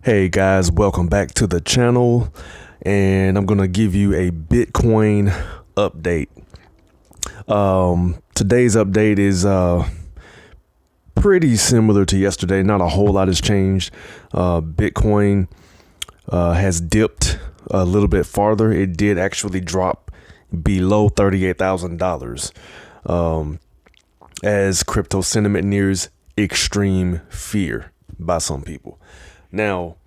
Hey guys, welcome back to the channel, and I'm gonna give you a Bitcoin update. Today's update is pretty similar to yesterday. Not a whole lot has changed. Bitcoin has dipped a little bit farther. It did actually drop below $38,000 as crypto sentiment nears extreme fear by some people. Now,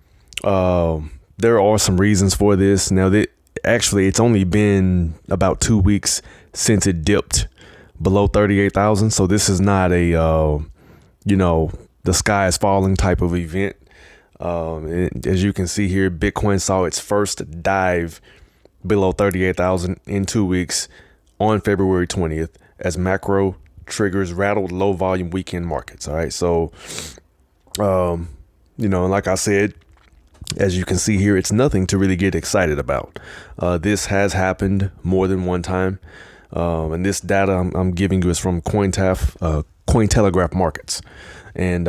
there are some reasons for this. Now, it's only been about 2 weeks since it dipped below 38,000. So this is not a, the sky is falling type of event. As you can see here, Bitcoin saw its first dive below 38,000 in 2 weeks on February 20th as macro triggers rattled low volume weekend markets. All right. So, like I said, as you can see here, it's nothing to really get excited about. This has happened more than one time. And this data I'm giving you is from Cointelegraph Markets. And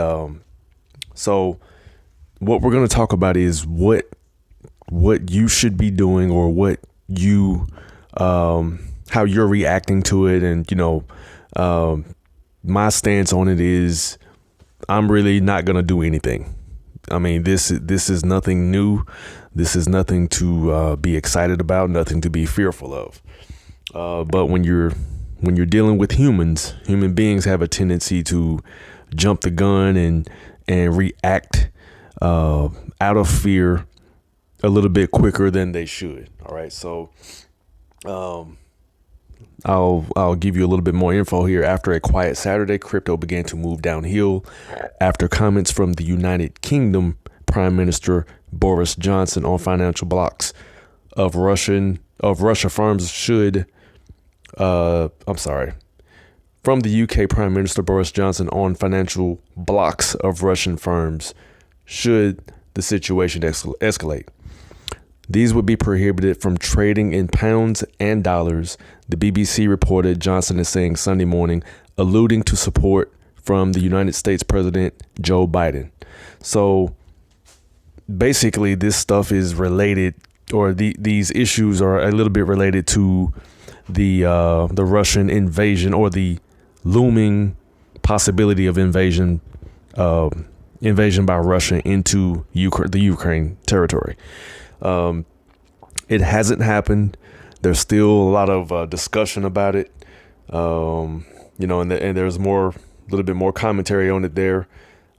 so what we're going to talk about is what you should be doing, or what you how you're reacting to it. And, my stance on it is I'm really not going to do anything. I mean, this is nothing new. This is nothing to be excited about, nothing to be fearful of. But when you're dealing with human beings have a tendency to jump the gun and react out of fear a little bit quicker than they should. All right, so I'll give you a little bit more info here. After a quiet Saturday, crypto began to move downhill after comments from the United Kingdom Prime Minister Boris Johnson on financial blocks of Russia firms should. From the UK Prime Minister Boris Johnson on financial blocks of Russian firms should the situation escalate. These would be prohibited from trading in pounds and dollars, the BBC reported. Johnson is saying Sunday morning, alluding to support from the United States President Joe Biden. So basically, this stuff is related, or these issues are a little bit related to the Russian invasion, or the looming possibility of invasion by Russia into the Ukraine territory. It hasn't happened. There's still a lot of discussion about it. And there's a little bit more commentary on it there.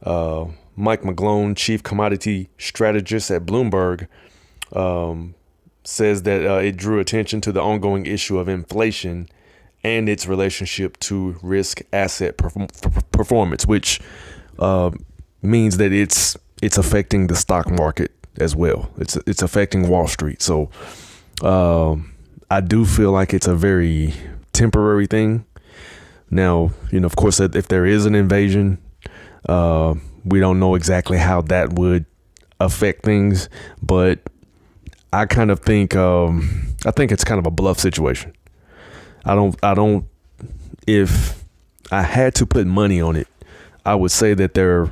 Mike McGlone, chief commodity strategist at Bloomberg, says that it drew attention to the ongoing issue of inflation and its relationship to risk asset performance, which means that it's affecting the stock market as well. It's affecting Wall Street. So I do feel like it's a very temporary thing. Now, of course, if there is an invasion, we don't know exactly how that would affect things, but I kind of think it's kind of a bluff situation. If I had to put money on it, I would say that they're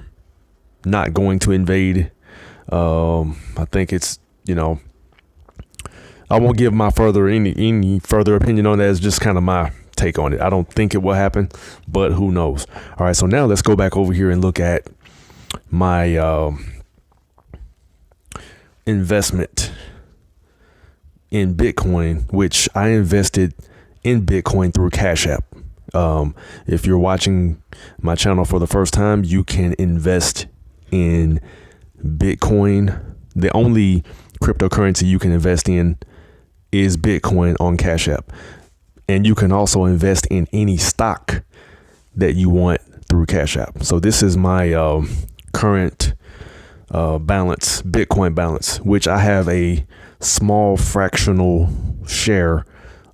not going to invade. I think it's, I won't give my any further opinion on that. It's just kind of my take on it. I don't think it will happen, but who knows? All right, so now let's go back over here and look at my investment in Bitcoin, which I invested in Bitcoin through Cash App. If you're watching my channel for the first time, you can invest in Bitcoin. The only cryptocurrency you can invest in is Bitcoin on Cash App. And you can also invest in any stock that you want through Cash App. So this is my current balance, Bitcoin balance, which I have a small fractional share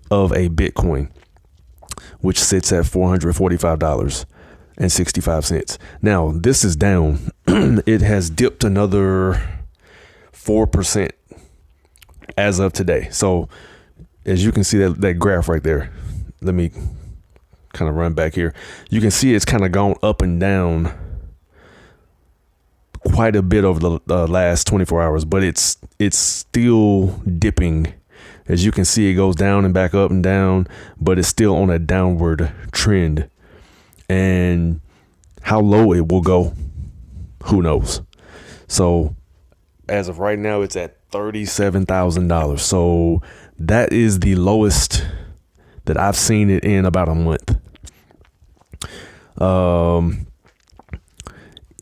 of a Bitcoin, which sits at $445.65. Now, this is down. It has dipped another 4% as of today. So as you can see that graph right there, let me kind of run back here. You can see it's kind of gone up and down quite a bit over the last 24 hours, but it's still dipping. As you can see, it goes down and back up and down, but it's still on a downward trend. And how low it will go, who knows? So as of right now, it's at $37,000. So that is the lowest that I've seen it in about a month.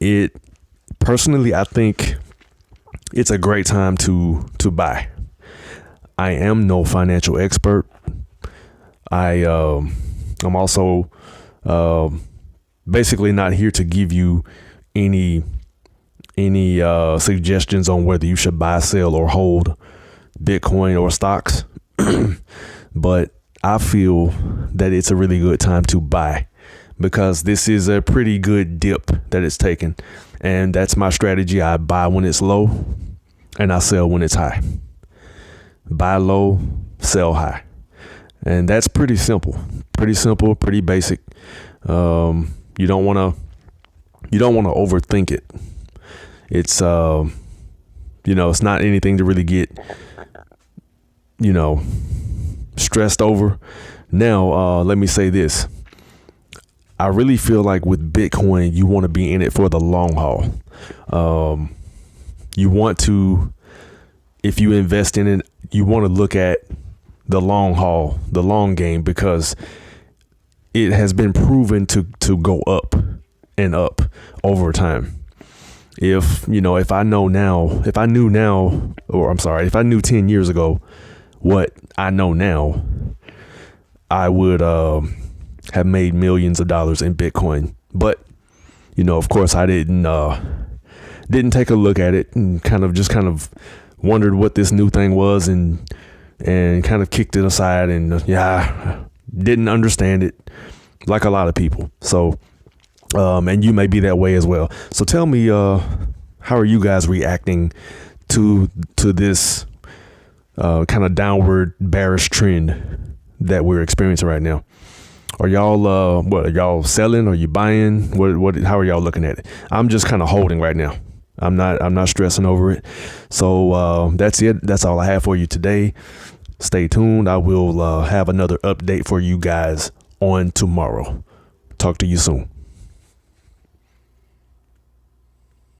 It personally, I think it's a great time to buy. I am no financial expert. I'm also basically not here to give you any suggestions on whether you should buy, sell, or hold Bitcoin or stocks. But I feel that it's a really good time to buy, because this is a pretty good dip that it's taken. And that's my strategy. I buy when it's low and I sell when it's high. Buy low, sell high. And that's pretty simple, pretty basic. You don't want to overthink it. It's, it's not anything to really get, stressed over. Now, let me say this. I really feel like with Bitcoin, you want to be in it for the long haul. You want to, if you invest in it, you want to look at the long haul, the long game, because it has been proven to go up and up over time. If I knew 10 years ago what I know now, I would have made millions of dollars in Bitcoin. But, of course, I didn't take a look at it and kind of wondered what this new thing was and kind of kicked it aside and didn't understand it like a lot of people. So, and you may be that way as well. So tell me, how are you guys reacting to this kind of downward bearish trend that we're experiencing right now? Are y'all are y'all selling? Are you buying? How are y'all looking at it? I'm just kind of holding right now. I'm not stressing over it. So that's it. That's all I have for you today. Stay tuned. I will have another update for you guys on tomorrow. Talk to you soon.